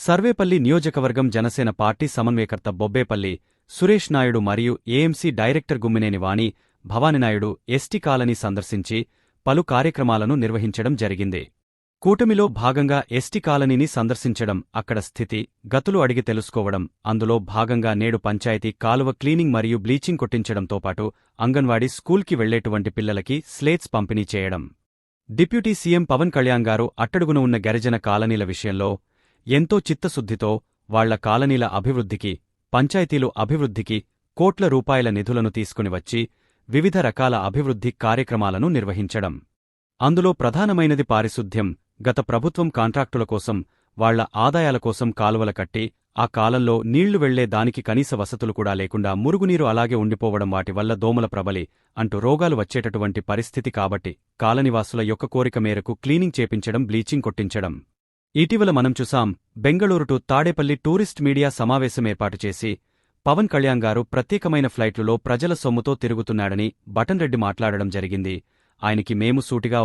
సర్వేపల్లి నియోజకవర్గం జనసేన పార్టీ సమన్వయకర్త బొబ్బేపల్లి సురేష్ నాయుడు మరియు ఏఎంసీ డైరెక్టర్ గుమ్మినేని వాణి భవానినాయుడు ఎస్టీ కాలనీ సందర్శించి పలు కార్యక్రమాలను నిర్వహించడం జరిగింది. కూటమిలో భాగంగా ఎస్టీ కాలనీని సందర్శించడం, అక్కడ స్థితి గతులు అడిగి తెలుసుకోవడం, అందులో భాగంగా నేడు పంచాయతీ కాలువ క్లీనింగ్ మరియు బ్లీచింగ్ కొట్టించడంతో పాటు అంగన్వాడీ స్కూల్కి వెళ్లేటువంటి పిల్లలకి స్లేట్స్ పంపిణీ చేయడం. డిప్యూటీ సీఎం పవన్ కళ్యాణ్ గారు అట్టడుగున ఉన్న గిరిజన కాలనీల విషయంలో ఎంతో చిత్తశుద్ధితో వాళ్ల కాలనీల అభివృద్ధికి, పంచాయతీలు అభివృద్ధికి కోట్ల రూపాయల నిధులను తీసుకుని వచ్చి వివిధ రకాల అభివృద్ధి కార్యక్రమాలను నిర్వహించడం. అందులో ప్రధానమైనది పారిశుద్ధ్యం. గత ప్రభుత్వం కాంట్రాక్టుల కోసం, వాళ్ల ఆదాయాల కోసం కాలువల కట్టి ఆ కాలంలో నీళ్లు వెళ్లే దానికి కనీస వసతులు కూడా లేకుండా మురుగునీరు అలాగే ఉండిపోవడం, వాటి వల్ల దోమల ప్రబలి అంటూ రోగాలు వచ్చేటటువంటి పరిస్థితి. కాబట్టి కాలనివాసుల యొక్క కోరిక మేరకు క్లీనింగ్ చేపించడం, బ్లీచింగ్ కొట్టించడం. ఇటీవల మనం చూసాం, Bengaluru to Tadepalli tourist media సమావేశం ఏర్పాటు చేసి పవన్ కళ్యాణ్ గారు ప్రత్యేకమైన ఫ్లైట్లలో ప్రజల సొమ్ముతో తిరుగుతున్నాడని బటన్రెడ్డి మాట్లాడడం జరిగింది. ఆయనకి మేము సూటిగా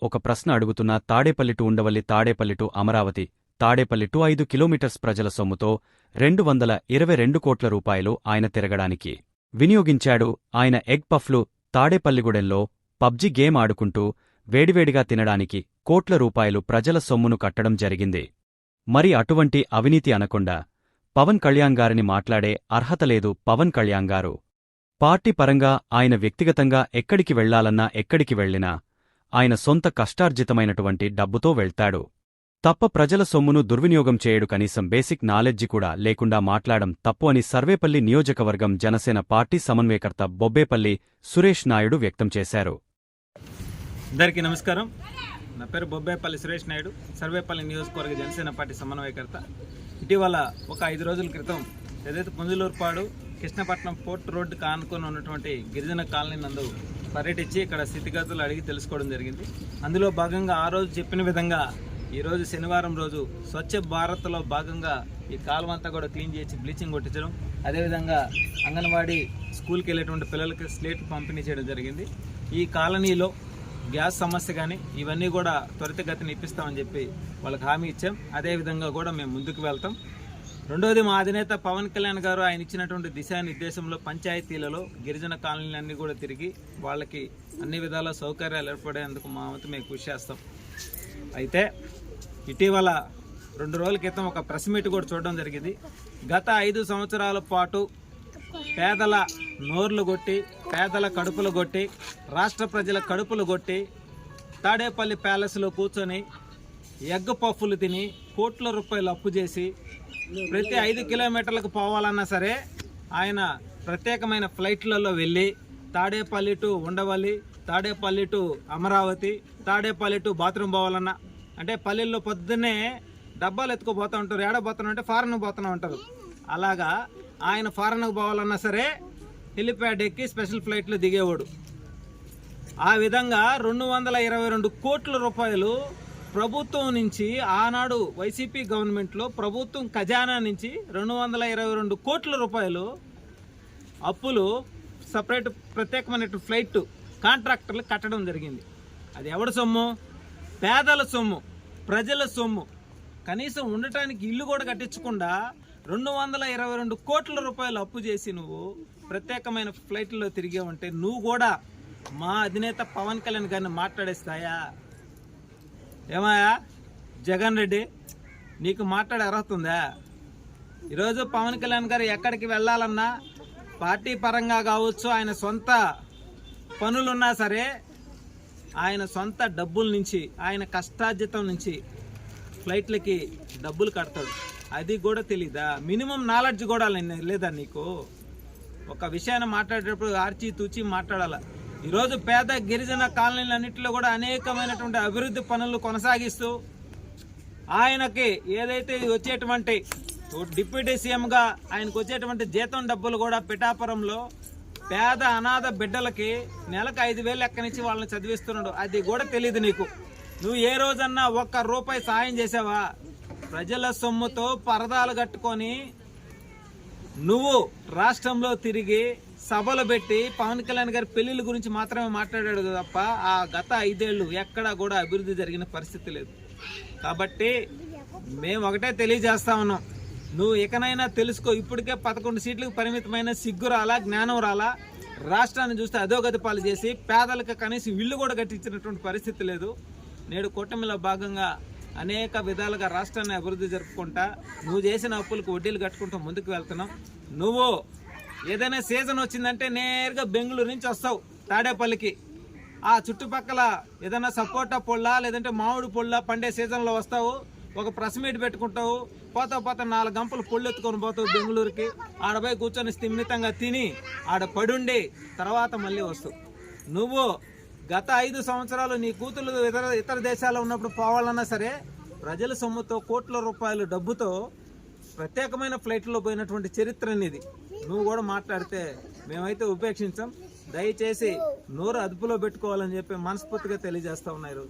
ఒక ప్రశ్న అడుగుతున్నా. Tadepalli to Undavalli, Tadepalli to Amaravati, Tadepalli to 5 kilometres ప్రజల సొమ్ముతో 222 కోట్ల రూపాయలు ఆయన తిరగడానికి వినియోగించాడు. ఆయన ఎగ్ పఫ్లు తాడేపల్లిగూడెంలో పబ్జీ గేమ్ ఆడుకుంటూ వేడివేడిగా తినడానికి కోట్ల రూపాయలు ప్రజల సొమ్మును కట్టడం జరిగింది. మరి అటువంటి అవినీతి అనకుండా పవన్ కళ్యాణ్ గారిని మాట్లాడే అర్హత లేదు. పవన్ కళ్యాణ్ గారు పార్టీ పరంగా, ఆయన వ్యక్తిగతంగా ఎక్కడికి వెళ్లాలన్నా, ఎక్కడికి వెళ్లినా ఆయన సొంత కష్టార్జితమైనటువంటి డబ్బుతో వెళ్తాడు తప్ప ప్రజల సొమ్మును దుర్వినియోగం చేయడు. కనీసం బేసిక్ నాలెడ్జి కూడా లేకుండా మాట్లాడడం తప్పు అని సర్వేపల్లి నియోజకవర్గం జనసేన పార్టీ సమన్వయకర్త బొబ్బేపల్లి సురేష్ నాయుడు వ్యక్తం చేశారు. అందరికీ నమస్కారం. నా పేరు బొబ్బేపల్లి సురేష్ నాయుడు, సర్వేపల్లి నియోజకవర్గ జనసేన పార్టీ సమన్వయకర్త. ఇటీవల ఒక 5 రోజుల క్రితం ఏదైతే పుంజలూరుపాడు కృష్ణపట్నం పోర్ట్ రోడ్డుకు ఆనుకొని ఉన్నటువంటి గిరిజన కాలనీ నందు పర్యటించి ఇక్కడ స్థితిగతులు అడిగి తెలుసుకోవడం జరిగింది. అందులో భాగంగా ఆ రోజు చెప్పిన విధంగా ఈరోజు శనివారం రోజు స్వచ్ఛ భారత్లో భాగంగా ఈ కాలువంతా కూడా క్లీన్ చేసి బ్లీచింగ్ కొట్టించడం, అదేవిధంగా అంగన్వాడీ స్కూల్కి వెళ్ళేటువంటి పిల్లలకి స్లేట్ పంపిణీ చేయడం జరిగింది. ఈ కాలనీలో గ్యాస్ సమస్య కానీ ఇవన్నీ కూడా త్వరితగతిని ఇప్పిస్తామని చెప్పి వాళ్ళకి హామీ ఇచ్చాం. అదేవిధంగా కూడా మేము ముందుకు వెళ్తాం. రెండోది, మా అధినేత పవన్ కళ్యాణ్ గారు ఆయన ఇచ్చినటువంటి దిశానిర్దేశంలో పంచాయతీలలో గిరిజన కాలనీలన్నీ కూడా తిరిగి వాళ్ళకి అన్ని విధాల సౌకర్యాలు ఏర్పడేందుకు మా వంతు మేము కృషి చేస్తాం. అయితే ఇటీవల 2 రోజుల క్రితం ఒక ప్రెస్ మీట్ కూడా చూడడం జరిగింది. గత 5 సంవత్సరాల పాటు పేదల నోర్లు కొట్టి, పేదల కడుపులు కొట్టి, రాష్ట్ర ప్రజల కడుపులు కొట్టి తాడేపల్లి ప్యాలెస్లో కూర్చొని ఎగ్ పఫ్ఫులు తిని కోట్ల రూపాయలు అప్పు చేసి ప్రతి 5 కిలోమీటర్లకు పోవాలన్నా సరే ఆయన ప్రత్యేకమైన ఫ్లైట్లలో వెళ్ళి Tadepalli to Undavalli, Tadepalli to Amaravati, Tadepalli to bathroom పోవాలన్నా అంటే పల్లెల్లో పొద్దున్నే డబ్బాలు ఎత్తుకుపోతూ ఉంటారు. ఏడబోతున్నా అంటే ఫారెన్ పోతూనే ఉంటారు. అలాగా ఆయన ఫారెన్కు పోవాలన్నా సరే హెలిప్యాడ్ ఎక్కి స్పెషల్ ఫ్లైట్లో దిగేవాడు. ఆ విధంగా 222 కోట్ల రూపాయలు ప్రభుత్వం నుంచి, ఆనాడు వైసీపీ గవర్నమెంట్లో ప్రభుత్వం ఖజానా నుంచి 222 కోట్ల రూపాయలు అప్పులు సపరేట్ ప్రత్యేకమైన ఫ్లైట్ కాంట్రాక్టర్లు కట్టడం జరిగింది. అది ఎవడి సొమ్ము? పేదల సొమ్ము, ప్రజల సొమ్ము. కనీసం ఉండటానికి ఇల్లు కూడా కట్టించకుండా 222 కోట్ల రూపాయలు అప్పు చేసి నువ్వు ప్రత్యేకమైన ఫ్లైట్లో తిరిగావంటే నువ్వు కూడా మా అధినేత పవన్ కళ్యాణ్ గారిని మాట్లాడేస్తాయా? ఏమాయా జగన్ రెడ్డి, నీకు మాట్లాడే అర్హత ఉందా? ఈరోజు పవన్ కళ్యాణ్ గారు ఎక్కడికి వెళ్ళాలన్నా పార్టీ పరంగా కావచ్చు, ఆయన సొంత పనులున్నా సరే ఆయన సొంత డబ్బుల నుంచి, ఆయన కష్టార్జితం నుంచి ఫ్లైట్లకి డబ్బులు కడతాడు. అది కూడా తెలీదా? మినిమం నాలెడ్జ్ కూడా లేదా నీకు? ఒక విషయాన్ని మాట్లాడేటప్పుడు ఆర్చి తూచి మాట్లాడాల. ఈరోజు పేద గిరిజన కాలనీలన్నింటిలో కూడా అనేకమైనటువంటి అభివృద్ధి పనులు కొనసాగిస్తూ ఆయనకి ఏదైతే వచ్చేటువంటి డిప్యూటీ సీఎంగా ఆయనకు వచ్చేటువంటి జీతం డబ్బులు కూడా పిఠాపురంలో పేద అనాథ బిడ్డలకి నెలకు 5,000 ఎక్కనిచ్చి వాళ్ళని చదివిస్తున్నాడు. అది కూడా తెలియదు నీకు. నువ్వు ఏ రోజన్నా 1 రూపాయి సాయం చేసావా? ప్రజల సొమ్ముతో పరదాలు కట్టుకొని నువ్వు రాష్ట్రంలో తిరిగి సభలు పెట్టి పవన్ కళ్యాణ్ గారి పెళ్లిళ్ళ గురించి మాత్రమే మాట్లాడాడు తప్ప ఆ గత 5 ఏళ్ళు ఎక్కడా కూడా అభివృద్ధి జరిగిన పరిస్థితి లేదు. కాబట్టి మేము ఒకటే తెలియజేస్తా ఉన్నాం, నువ్వు ఇకనైనా తెలుసుకో. ఇప్పటికే 11 సీట్లకు పరిమితమైన సిగ్గు రాలా, జ్ఞానం రాలా. రాష్ట్రాన్ని చూస్తే అధోగతి పాలు చేసి పేదలకు కనీసం ఇల్లు కూడా కట్టించినటువంటి పరిస్థితి లేదు. నేడు కూటమిలో భాగంగా అనేక విధాలుగా రాష్ట్రాన్ని అభివృద్ధి జరుపుకుంటా, నువ్వు చేసిన అప్పులకు వడ్డీలు కట్టుకుంటూ ముందుకు వెళ్తున్నాం. నువ్వు ఏదైనా సీజన్ వచ్చిందంటే నేరుగా బెంగళూరు నుంచి వస్తావు తాడేపల్లికి. ఆ చుట్టుపక్కల ఏదైనా సపోటా పొళ్ళ లేదంటే మామిడి పొళ్ళ పండే సీజన్లో వస్తావు, ఒక ప్రెస్ మీట్ పెట్టుకుంటావు, పోతా 4 గంపలు పొళ్ళు ఎత్తుకొని పోతావు బెంగళూరుకి. ఆడపోయి కూర్చొని స్థిమితంగా తిని ఆడ పడుండి తర్వాత మళ్ళీ వస్తావు. నువ్వు గత 5 సంవత్సరాలు నీ కూతురు ఇతర దేశాల్లో ఉన్నప్పుడు పోవాలన్నా సరే ప్రజల సొమ్ముతో కోట్ల రూపాయల డబ్బుతో ప్రత్యేకమైన ఫ్లైట్లో పోయినటువంటి చరిత్ర అనేది. నువ్వు కూడా మాట్లాడితే మేమైతే ఉపేక్షించాం. దయచేసి నోరు అదుపులో పెట్టుకోవాలని చెప్పి మనస్ఫూర్తిగా తెలియజేస్తా ఉన్నారు.